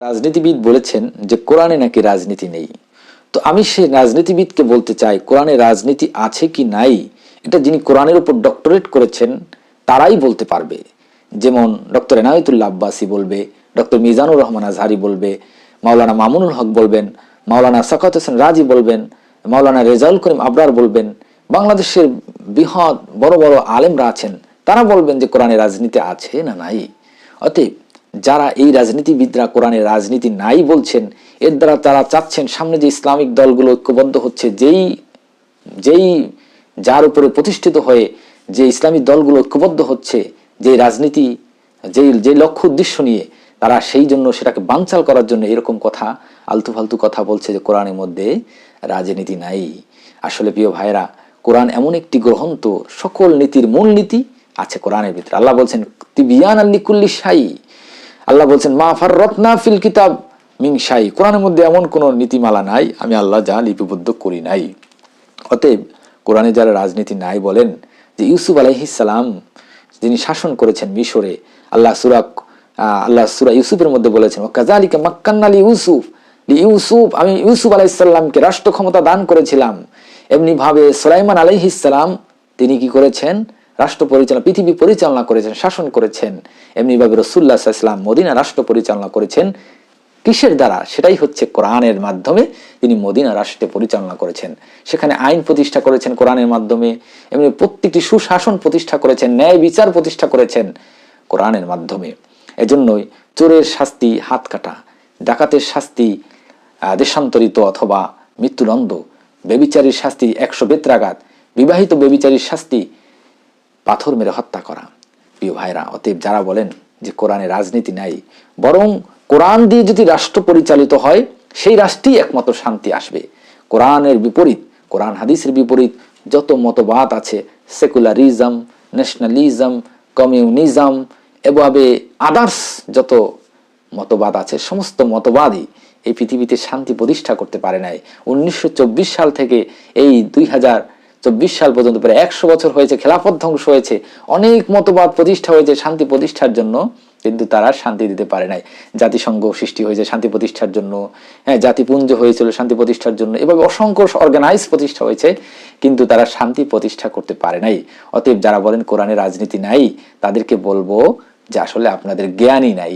রাজনীতিবিদ বলেছেন যে কোরআনে নাকি রাজনীতি নেই। তো আমি সেই রাজনীতিবিদকে বলতে চাই, কোরআনে রাজনীতি আছে কি নাই এটা যিনি কোরআনের উপর ডক্টরেট করেছেন তারাই বলতে পারবে। যেমন ডক্টর এনায়েতুল্লাহ আব্বাসী বলবে, ডক্টর মিজানুর রহমান আজহারি বলবে, মাওলানা মামুনুল হক বলবেন, মাওলানা সাখাওয়াত হোসেন রাজি বলবেন, মাওলানা রেজাউল করিম আবরার বলবেন, বাংলাদেশের বৃহৎ বড় বড় আলেমরা আছেন, তারা বলবেন যে কোরআনে রাজনীতি আছে না নাই। অতএব যারা এই রাজনীতিবিদরা কোরআনে রাজনীতি নাই বলছেন, এর দ্বারা তারা চাচ্ছেন সামনে যে ইসলামিক দলগুলো ঐক্যবদ্ধ হচ্ছে, যেই যার উপরে প্রতিষ্ঠিত হয়ে যে ইসলামিক দলগুলো ঐক্যবদ্ধ হচ্ছে, যে রাজনীতি যে লক্ষ্য উদ্দেশ্য নিয়ে তারা সেই জন্য সেটাকে বানচাল করার জন্য এরকম কথা, আলতু ফালতু কথা বলছে যে কোরআনের মধ্যে রাজনীতি নাই। আসলে প্রিয় ভাইরা, কোরআন এমন একটি গ্রন্থ, সকল নীতির মূল নীতি আছে কোরআনের ভিতরে। আল্লাহ বলছেন তিবিয়ান লিকুল্লি শাই, আল্লাহ বলছেন মা ফাররাতনা ফিল কিতাব মিন শাই, কোরআনের মধ্যে এমন কোন নীতিমালা নাই আমি আল্লাহ যা লিপিবদ্ধ করি নাই। অতএব কোরআনে যারা রাজনীতি নাই বলেন, যে ইউসুফ আলাইহিস সালাম যিনি শাসন করেছেন মিশরে, আল্লাহ সূরা ইউসুফের মধ্যে বলেছেন ওয়াকাযালিকা মাক্কান্না লিইউসুফ, আমি ইউসুফ আলাইহিস সালামকে রাষ্ট্র ক্ষমতা দান করেছিলাম। এমনি ভাবে সুলাইমান আলাইহিস সালাম তিনি কি করেছেন? রাষ্ট্র পরিচালনা, পৃথিবী পরিচালনা করেছেন, শাসন করেছেন। এমনি ভাবে রাসূলুল্লাহ সাল্লাল্লাহু আলাইহি ওয়াসাল্লাম মদিনা রাষ্ট্র পরিচালনা করেছেন। কিসের দ্বারা? সেটাই হচ্ছে কোরআনের মাধ্যমে তিনি মদিনা রাষ্ট্রে পরিচালনা করেছেন। সেখানে আইন প্রতিষ্ঠা করেছেন কোরআনের মাধ্যমে, এমনি প্রত্যেকটি সুশাসন প্রতিষ্ঠা করেছেন, ন্যায় বিচার প্রতিষ্ঠা করেছেন কোরআনের মাধ্যমে। এজন্যই চোরের শাস্তি হাত কাটা, ডাকাতের শাস্তি দেশান্তরিত অথবা মৃত্যুদণ্ড, ব্যভিচারীর শাস্তি 100 বেত্রাঘাত, বিবাহিত ব্যভিচারীর শাস্তি পাথর মেরে হত্যা করা। প্রিয় ভাইরা, অতএব যারা বলেন যে কোরআনে রাজনীতি নাই, বরং কোরআন দিয়ে যদি রাষ্ট্র পরিচালিত হয় সেই রাষ্ট্রেই একমাত্র শান্তি আসবে। কোরআনের বিপরীত, কোরআন হাদিসের বিপরীত যত মতবাদ আছে, সেকুলারিজম, ন্যাশনালিজম, কমিউনিজম, এভাবে আদার্স যত মতবাদ আছে, সমস্ত মতবাদই এই পৃথিবীতে শান্তি প্রতিষ্ঠা করতে পারে নাই। 1924 সাল থেকে এই 2024 সাল পর্যন্ত প্রায় 100 বছর হয়েছে, খেলাফত ধ্বংস হয়েছে, অনেক মতবাদ প্রতিষ্ঠা হয়েছে শান্তি প্রতিষ্ঠার জন্য, কিন্তু তারা শান্তি দিতে পারে নাই। জাতিসংঘ সৃষ্টি হয়েছে শান্তি প্রতিষ্ঠার জন্য, জাতিপুঞ্জ হয়েছিল শান্তি প্রতিষ্ঠার জন্য, এভাবে অসংখ্য অর্গানাইজ প্রতিষ্ঠা হয়েছে, কিন্তু তারা শান্তি প্রতিষ্ঠা করতে পারে নাই। অতএব যারা বলেন কোরআনে রাজনীতি নাই, তাদেরকে বলবো যে আসলে আপনাদের জ্ঞানই নাই,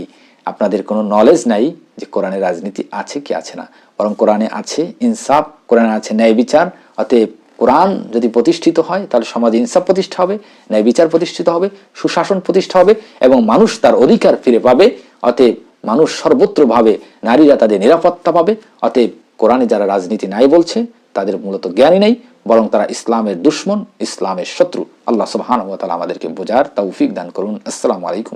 আপনাদের কোনো নলেজ নাই যে কোরআনে রাজনীতি আছে কি আছে না। বরং কোরআনে আছে ইনসাফ, কোরআনে আছে ন্যায় বিচার। অতএব কোরআন যদি প্রতিষ্ঠিত হয় তাহলে সমাজে ইনসাফ প্রতিষ্ঠা হবে, ন্যায় বিচার প্রতিষ্ঠিত হবে, সুশাসন প্রতিষ্ঠা হবে এবং মানুষ তার অধিকার ফিরে পাবে। অতএব মানুষ সর্বত্রভাবে, নারীরা তাদের নিরাপত্তা পাবে। অতএব কোরআনে যারা রাজনীতি নাই বলছে তাদের মূলত জ্ঞানই নেই, বরং তারা ইসলামের দুশমন, ইসলামের শত্রু। আল্লাহ সুবহানাহু ওয়া তাআলা আমাদেরকে বোঝার তৌফিক দান করুন। আসসালামু আলাইকুম।